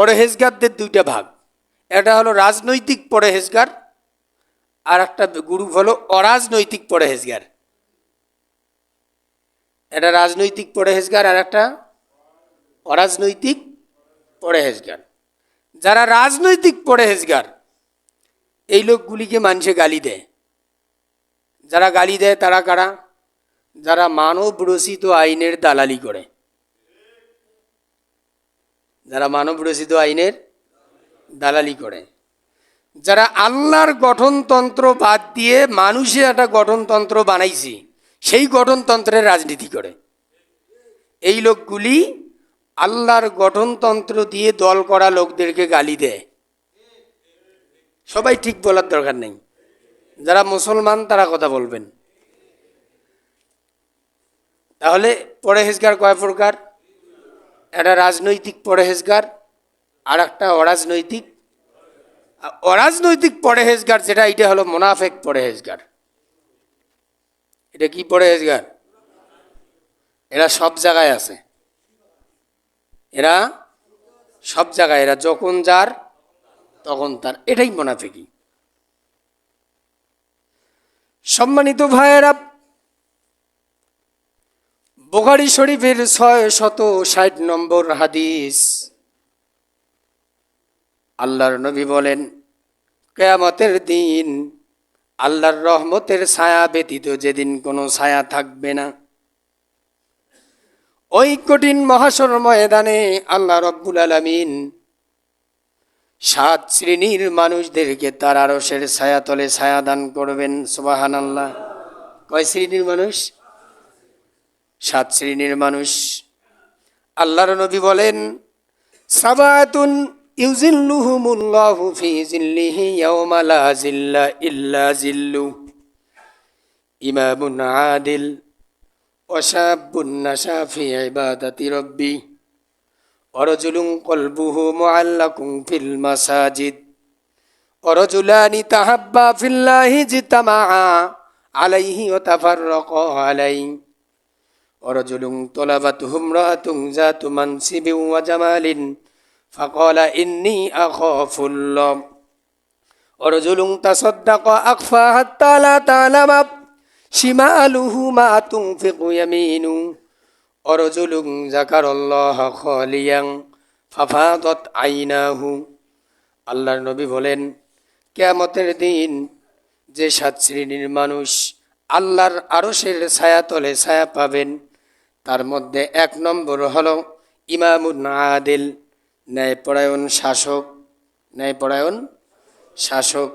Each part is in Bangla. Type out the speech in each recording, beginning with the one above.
পরহেজগারদের দুইটা ভাগ, একটা হলো রাজনৈতিক পরহেজগার, আর একটা গ্রুপ হলো অরাজনৈতিক পরহেজগার। এটা রাজনৈতিক পরহেজগার আর একটা অরাজনৈতিক পরহেজগার। যারা রাজনৈতিক পরহেজগার এই লোকগুলিকে মানুষে গালি দেয়। যারা গালি দেয় তারা কারা? যারা মানব রচিত আইনের দালালি করে। যারা মানব রচিত আইনের দালালি করে, যারা আল্লাহর গঠনতন্ত্র বাদ দিয়ে মানুষে একটা গঠনতন্ত্র বানাইছে সেই গঠনতন্ত্রের রাজনীতি করে, এই লোকগুলি আল্লাহর গঠনতন্ত্র দিয়ে দল করা লোকদেরকে গালি দেয়। সবাই ঠিক বলার দরকার নেই, যারা মুসলমান তারা কথা বলবেন। তাহলে পরহেজগার কয় প্রকার? একটা রাজনৈতিক পরহেজগার আর একটা অরাজনৈতিক। অরাজনৈতিক পরহেজগার যেটা, এটা হলো মুনাফেক পরহেজগার। এটা কি পরহেজগার? এরা সব জায়গায় আছে, এরা সব জায়গায়, এরা যখন যার তখন তার, এটাই মুনাফিকি। সম্মানিত ভাইয়েরা, বুখারী শরীফের 660 নম্বর হাদিস, আল্লাহর নবী বলেন, কিয়ামতের দিন আল্লাহর রহমতের ছায়া ব্যতীত যেদিন কোনো ছায়া থাকবে না, ওই কঠিন মহাশর ময়দানে আল্লাহ রব্বুল আলামিন 7 শ্রেণীর মানুষদেরকে তার আরশের ছায়া তলে ছায়া দান করবেন। সুবহানাল্লাহ। কয় শ্রেণীর মানুষ? 7 শ্রেণীর মানুষ। আল্লাহর নবী বলেন, সাবাতুন ইউজিল্লুহুমুল্লাহু ফি জিল্লিহি ইয়াওমা লা জিল্লা ইল্লা জিল্লু, ইমামুন আদিল ওয়া শাবুন নাশা ফি ইবাদাতি রাব্বি ওয়া রাজুলুন কলবুহু মুআল্লাকুন ফিল মাসাজিদ ওয়া রাজুলানি তাহাব্বা ফিল্লাহি ইজতামাআ আলাইহি ওয়া তাফাররাকা আলাইহি ওয়া রাজুলুন তালাবাতুহু ইমরাআতুন যাতু মানসিবিন ওয়া জামালিন ফাকালা ইন্নী আখাফুল্লাহ ওয়া রাজুলুন তাসাদ্দাকা আখফা হাত্তা লা তা'লামা শিমালুহু মা তুনফিকু ইয়ামিনু ওয়া রাজুলুন যাকারাল্লাহা খালিয়ান ফাফাদাত আইনাহু। আল্লাহর নবী বলেন, কিয়ামতের দিন যে 7 শ্রেণীর মানুষ আল্লাহর আরশের ছায়া তলে ছায়া পাবেন, তার মধ্যে 1 নম্বর হলো ইমামুন আদিল, ন্যায়পরায়ণ শাসক, ন্যায়পরায়ণ শাসক।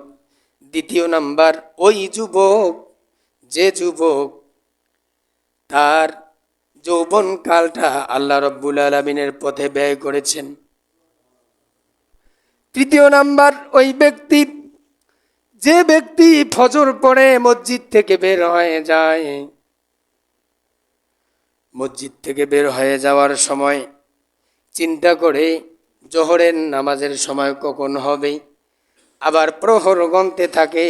2 নাম্বার ওই যুবক, যে যুবক তার যৌবনকালটা আল্লাহ রব্বুল আলামিনের পথে ব্যয় করেছেন। 3 নাম্বার ওই ব্যক্তি, যে ব্যক্তি ফজর পড়ে মসজিদ থেকে বের হয়ে যায়, মসজিদ থেকে বের হয়ে যাওয়ার সময় চিন্তা করে জোহরের নামাজের সময় কখন হবে, আবার প্রহর গণতে থাকে,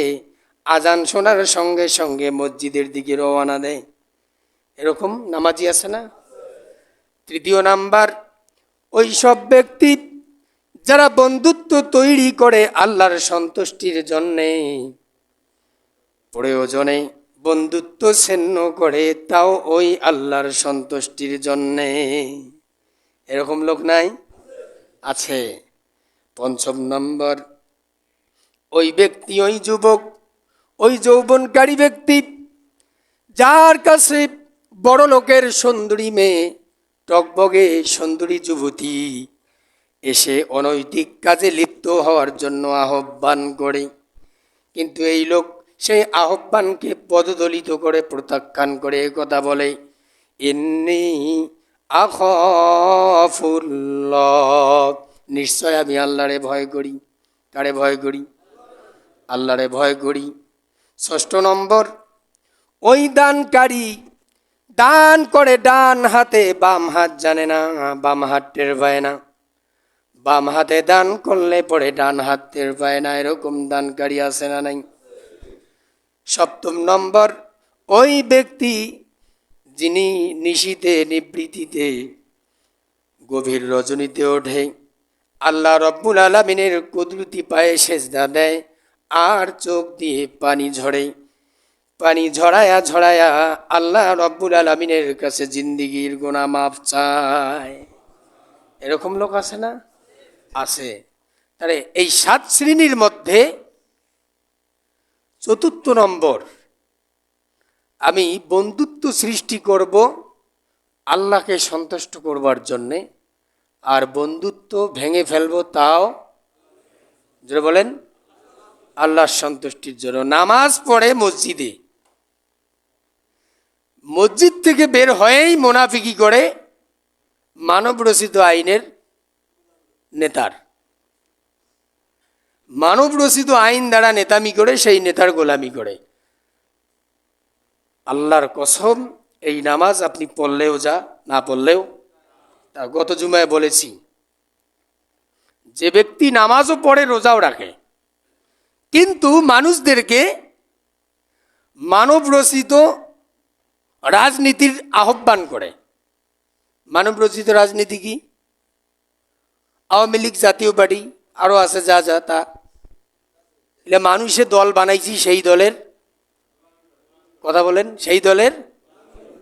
আজান শোনার সঙ্গে সঙ্গে মসজিদের দিকে রওনা দেয়। এরকম নামাজি আছে না? 3 নাম্বার ওই সব ব্যক্তি যারা বন্ধুত্ব তৈরি করে আল্লাহর সন্তুষ্টির জন্যে, প্রয়োজনে বন্ধুত্ব ছিন্ন করে, তাও ওই আল্লাহর সন্তুষ্টির জন্যে। এরকম লোক নাই? আছে। 5 নম্বর ওই ব্যক্তি, ওই যুবক, ওই যৌবনকারী ব্যক্তি যার কাছে বড় লোকের সুন্দরী মেয়ে, টকবগে সুন্দরী যুবতী এসে অনৈতিক কাজে লিপ্ত হওয়ার জন্য আহ্বান করে, কিন্তু এই লোক সেই আহ্বানকে পদদলিত করে প্রত্যাখ্যান করে কথা বলে, ইন্নী আখাফুল্লাহ, নিশ্চয় আমি আল্লাহরে ভয় করি। কারে ভয় করি? আল্লাহরে ভয় করি। 6 নম্বর ওই দানকারী দান করে ডান হাতে, বাম হাত জানে না, বাম হাত টের পায় না। বাম হাতে দান করলে পরে ডান হাত টের পায় না, এরকম দানকারী আছে না নাই? 7 নম্বর ওই ব্যক্তি যিনি নিশীতে নিবৃত্তিতে গভীর রজনীতে ওঠে, আল্লাহ রব্বুল আলামিনের কুদরতি পায়ে সেজদা দেয় আর চোখ দিয়ে পানি ঝরে, পানি ঝরায়া ঝরায়া আল্লাহ রব্বুল আলামিনের কাছে জিন্দিগির গুনাহ মাফ চায়। এরকম লোক আছে না? আছে। তাহলে এই 7 শ্রেণীর মধ্যে 4র্থ নম্বর, আমি বন্ধুত্ব সৃষ্টি করব আল্লাহকে সন্তুষ্ট করবার জন্যে, আর বন্ধুত্ব ভেঙে ফেলবো তাও যারা বলেন আল্লাহর সন্তুষ্টির জন্য। নামাজ পড়ে মসজিদে, মসজিদ থেকে বের হয়েই মুনাফিকি করে মানব রচিত আইনের নেতার, মানব রচিত আইন দ্বারা নেতামি করে সেই নেতার গোলামি করে। আল্লাহর কসম, এই নামাজ আপনি পড়লেও যা, না পড়লেও তা। গত জুমায় বলেছি, যে ব্যক্তি নামাজও পড়ে রোজাও রাখে কিন্তু মানুষদেরকে মানব রচিত রাজনীতির আহ্বান করে। মানব রচিত রাজনীতি কি? আওয়ামী লীগ, জাতীয় পার্টি, আরও আছে যা যা তা। এলে মানুষে দল বানাইছি, সেই দলের কথা বলেন, সেই দলের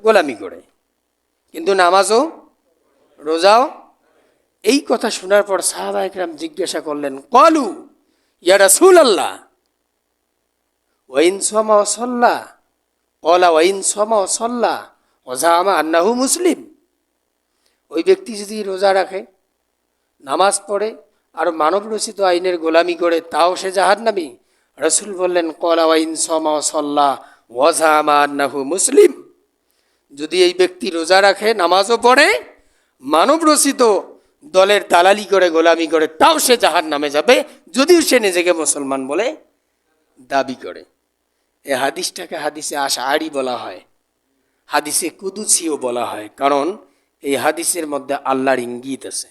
গোলামি করে, কিন্তু নামাজও রোজাও। এই কথা শোনার পর সাহাবা একরাম জিজ্ঞাসা করলেন, কলু ইয়া রাসূলাল্লাহ ওয়াইন সামা ওয়া সাল্লা, কলা ওয়াইন সামা ওয়া সাল্লা ওয়া জামা আন্নাহু মুসলিম। ওই ব্যক্তি যদি রোজা রাখে, নামাজ পড়ে আর মানব রচিত আইনের গোলামি করে, তাও সে জাহান্নামী? রাসূল বললেন, কলা ওয়াইন সামা ওয়া সাল্লা ওয়া জামা আন্নাহু মুসলিম। যদি এই ব্যক্তি রোজা রাখে, নামাজও পড়ে, মানব রচিত দলের দালালি করে গোলামি করে, তাও সে জাহান্নামে যাবে, যদিও সে নিজেকে মুসলমান বলে দাবি করে। এই হাদিসটাকে হাদিসে আশআরি বলা হয়, হাদিসে কুদুসিও বলা হয়, কারণ এই হাদিসের মধ্যে আল্লাহর ইঙ্গিত আছে।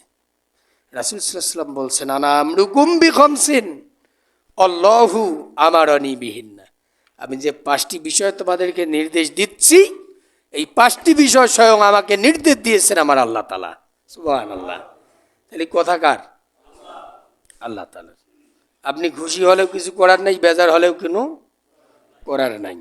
রাসূল সাল্লাল্লাহু আলাইহি ওয়াসাল্লাম বলছেন, আনা আমরুকুম বিখামসিন আল্লাহু আমারানি বিহিন্না। আমি যে 5টি বিষয় তোমাদেরকে নির্দেশ দিচ্ছি, এই 5টি বিষয় স্বয়ং আমাকে নির্দেশ দিয়েছেন আমার আল্লাহ তাআলা। সুবহানাল্লাহ। তাহলে কথা কার? আল্লাহ তাআলা। আপনি খুশি হলেও কিছু করার নাই, বেজার হলেও কোনো করার নাই।